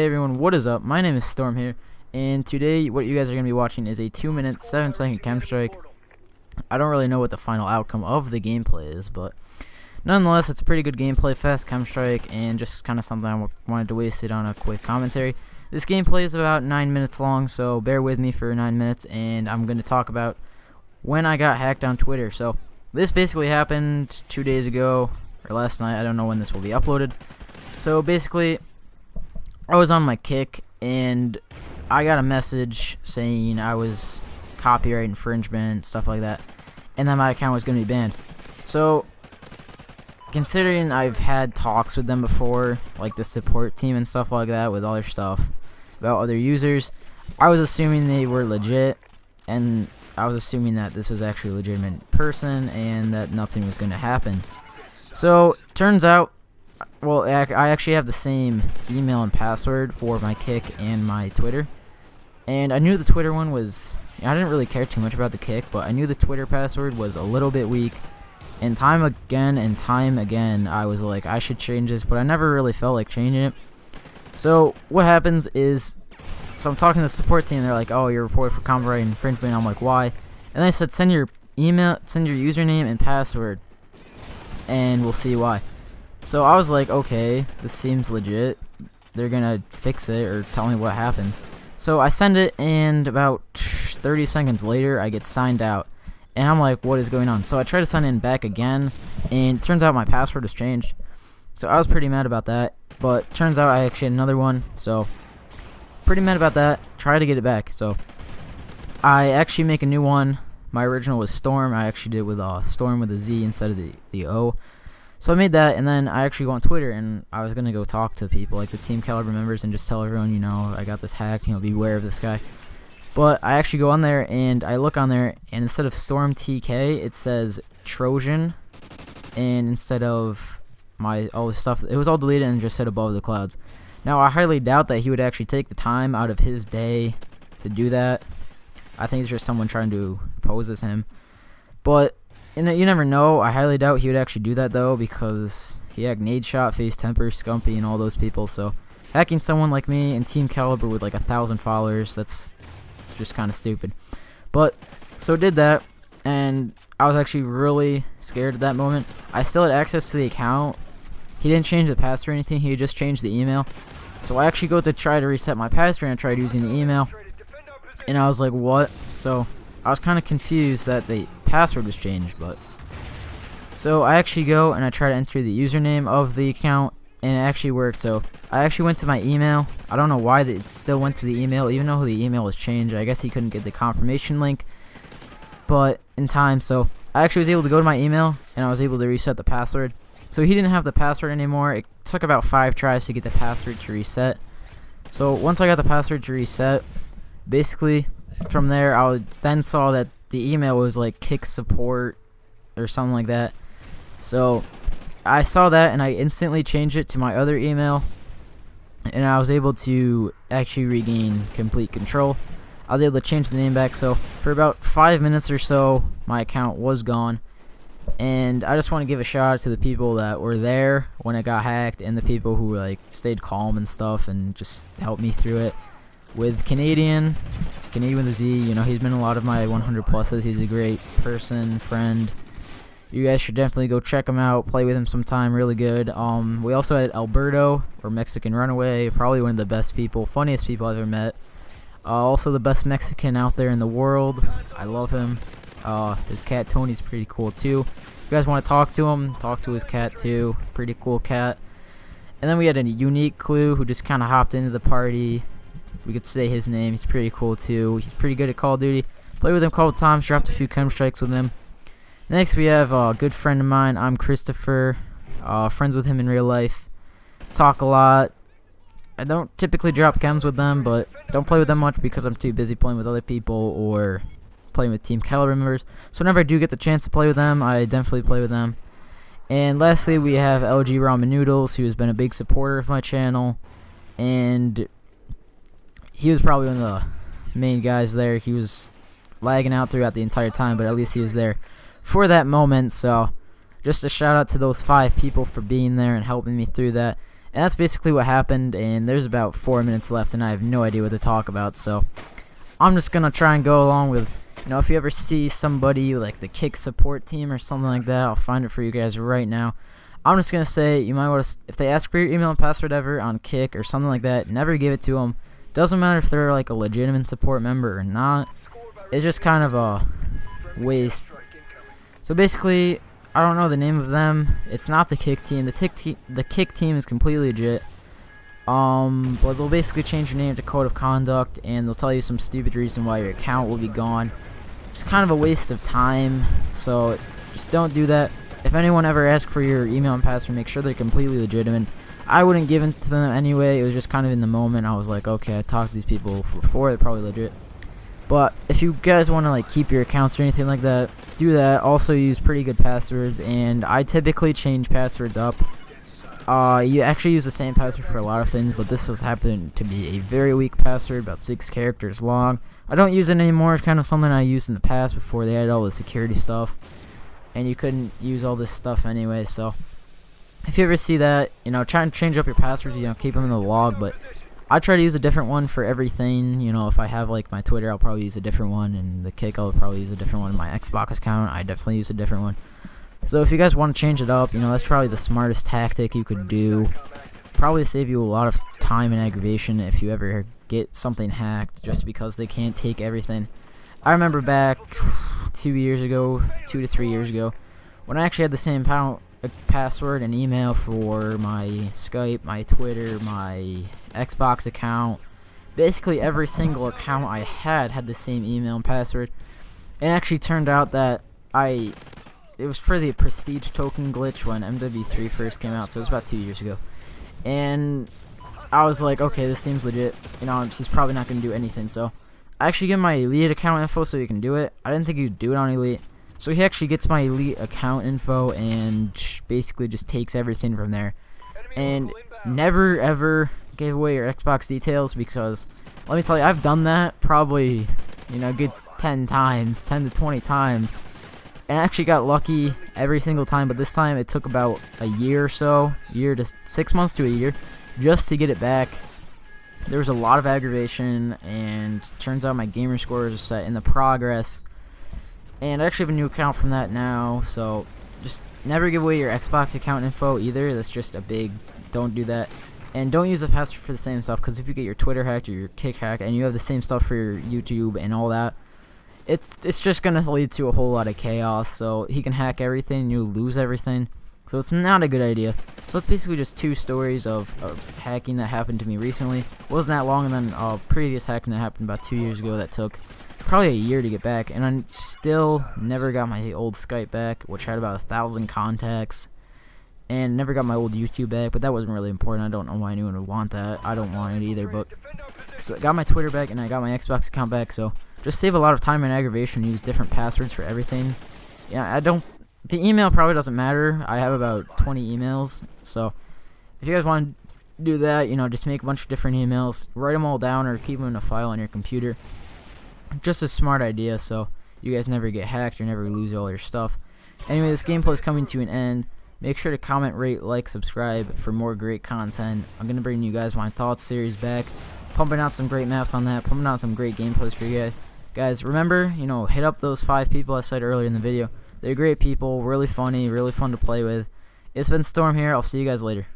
Hey everyone, what is up? My name is Storm here, and today what you guys are going to be watching is a 2-minute, 7-second chem strike. I don't really know what the final outcome of the gameplay is, but nonetheless, it's a pretty good gameplay, fast chem strike, and just kind of something I wanted to waste it on a quick commentary. This gameplay is about 9 minutes long, so bear with me for 9 minutes, and I'm going to talk about when I got hacked on Twitter. So this basically happened 2 days ago, or last night. I don't know when this will be uploaded. So basically, I was on my kick and I got a message saying I was copyright infringement, stuff like that, and that my account was going to be banned. So considering I've had talks with them before, like the support team and stuff like that, with other stuff about other users, I was assuming they were legit, and I was assuming that this was actually a legitimate person and that nothing was going to happen. So turns out, well, I actually have the same email and password for my Kick and my Twitter. And I knew the Twitter one was, I didn't really care too much about the Kick, but I knew the Twitter password was a little bit weak. And time again, I was like, I should change this, but I never really felt like changing it. So what happens is, so I'm talking to the support team, and they're like, oh, you're reported for copyright infringement. I'm like, why? And they said, send your email, send your username and password, and we'll see why. So I was like, okay, this seems legit. They're gonna fix it or tell me what happened. So I send it, and about 30 seconds later, I get signed out. And I'm like, what is going on? So I try to sign in back again, and it turns out my password has changed. So I was pretty mad about that. But turns out I actually had another one. So pretty mad about that. Try to get it back. So I actually make a new one. My original was Storm. I actually did it with Storm with a Z instead of the O. So I made that, and then I actually go on Twitter, and I was gonna go talk to people, like the Team Caliber members, and just tell everyone, you know, I got this hacked, you know, beware of this guy. But I actually go on there, and I look on there, and instead of Storm TK, it says Trojan, and instead of all the stuff, it was all deleted and just said Above the Clouds. Now, I highly doubt that he would actually take the time out of his day to do that. I think it's just someone trying to pose as him. But you never know. I highly doubt he would actually do that, though, because he hacked Nadeshot, Face Temper, Scumpy, and all those people. So hacking someone like me and Team Caliber with like 1,000 followers, it's just kind of stupid. But so did that, and I was actually really scared at that moment. I still had access to the account. He didn't change the password or anything. He just changed the email. So I actually go to try to reset my password, and I tried using the email, and I was like, what? So I was kind of confused that the password was changed, but so I actually go and I try to enter the username of the account, and it actually worked. So I actually went to my email. I don't know why it still went to the email, even though the email was changed. I guess he couldn't get the confirmation link, but in time. So I actually was able to go to my email, and I was able to reset the password. So he didn't have the password anymore. It took about 5 tries to get the password to reset. So once I got the password to reset, basically from there, I then saw that the email was like Kick support or something like that. So I saw that, and I instantly changed it to my other email, and I was able to actually regain complete control. I was able to change the name back. So for about 5 minutes or so, my account was gone. And I just want to give a shout out to the people that were there when it got hacked, and the people who like stayed calm and stuff and just helped me through it. With Canadian with a Z, you know, he's been in a lot of my 100 pluses. He's a great person, friend. You guys should definitely go check him out, play with him sometime, really good. We also had Alberto, or Mexican Runaway, probably one of the best people, funniest people I've ever met. Also the best Mexican out there in the world. I love him. His cat Tony's pretty cool too. If you guys want to talk to him, talk to his cat too. Pretty cool cat. And then we had a unique clue who just kind of hopped into the party. We could say his name. He's pretty cool too. He's pretty good at Call of Duty. Played with him a couple times. Dropped a few chem strikes with him. Next we have a good friend of mine. I'm Christopher. Friends with him in real life. Talk a lot. I don't typically drop chems with them, but don't play with them much because I'm too busy playing with other people or playing with Team Caliber members. So whenever I do get the chance to play with them, I definitely play with them. And lastly, we have LG Ramen Noodles, who has been a big supporter of my channel, and he was probably one of the main guys there. He was lagging out throughout the entire time, but at least he was there for that moment. So just a shout out to those 5 people for being there and helping me through that. And that's basically what happened, and there's about 4 minutes left, and I have no idea what to talk about, so I'm just gonna try and go along with, if you ever see somebody like the Kick support team or something like that, I'll find it for you guys right now. I'm just gonna say, you might want to, if they ask for your email and password ever on Kick or something like that, never give it to them. Doesn't matter if they're like a legitimate support member or not. It's just kind of a waste. So basically, I don't know the name of them. It's not the Kick team. The Kick team is completely legit. But they'll basically change your name to Code of Conduct, and they'll tell you some stupid reason why your account will be gone. It's kind of a waste of time, so just don't do that. If anyone ever asks for your email and password, make sure they're completely legitimate. I wouldn't give it to them anyway. It was just kind of in the moment. I was like, okay, I talked to these people before. They're probably legit. But if you guys want to like keep your accounts or anything like that, do that. Also use pretty good passwords, and I typically change passwords up. You actually use the same password for a lot of things, but this was happened to be a very weak password, about 6 characters long. I don't use it anymore. It's kind of something I used in the past before they had all the security stuff, and you couldn't use all this stuff anyway. So if you ever see that, try and change up your passwords. Keep them in the log, but I try to use a different one for everything. If I have like my Twitter, I'll probably use a different one, and the Kick, I'll probably use a different one. My Xbox account, I definitely use a different one. So if you guys want to change it up, that's probably the smartest tactic you could do. Probably save you a lot of time and aggravation if you ever get something hacked, just because they can't take everything. I remember back 2 to 3 years ago, when I actually had the same password and email for my Skype, my Twitter, my Xbox account. Basically every single account I had the same email and password. It actually turned out that it was for the prestige token glitch when MW3 first came out, so it was about 2 years ago. And I was like, okay, this seems legit. He's probably not going to do anything, so I actually get my Elite account info so you can do it. I didn't think you'd do it on Elite. So he actually gets my Elite account info and basically just takes everything from there. And never ever give away your Xbox details, because let me tell you, I've done that probably, a good 10 to 20 times. And I actually got lucky every single time, but this time it took about a year or so, 6 months to a year, just to get it back. There was a lot of aggravation, and turns out my gamer score is set in the progress. And I actually have a new account from that now, so just never give away your Xbox account info either. That's just a big, don't do that. And don't use the password for the same stuff, because if you get your Twitter hacked or your Kick hacked, and you have the same stuff for your YouTube and all that, it's just going to lead to a whole lot of chaos. So he can hack everything, and you lose everything. So it's not a good idea. So it's basically just 2 stories of hacking that happened to me recently. It wasn't that long, and then a previous hacking that happened about 2 years ago that took probably a year to get back, and I still never got my old Skype back, which had about 1,000 contacts, and never got my old YouTube back, but that wasn't really important. I don't know why anyone would want that. I don't want it either, but so I got my Twitter back, and I got my Xbox account back, so just save a lot of time and aggravation. Use different passwords for everything. Yeah, the email probably doesn't matter. I have about 20 emails, so if you guys want to do that, just make a bunch of different emails, write them all down, or keep them in a file on your computer. Just a smart idea, so you guys never get hacked or never lose all your stuff. Anyway, this gameplay is coming to an end. Make sure to comment, rate, like, subscribe for more great content. I'm going to bring you guys my Thoughts series back, pumping out some great maps on that, pumping out some great gameplays for you guys. Guys, remember, hit up those 5 people I said earlier in the video. They're great people, really funny, really fun to play with. It's been Storm here. I'll see you guys later.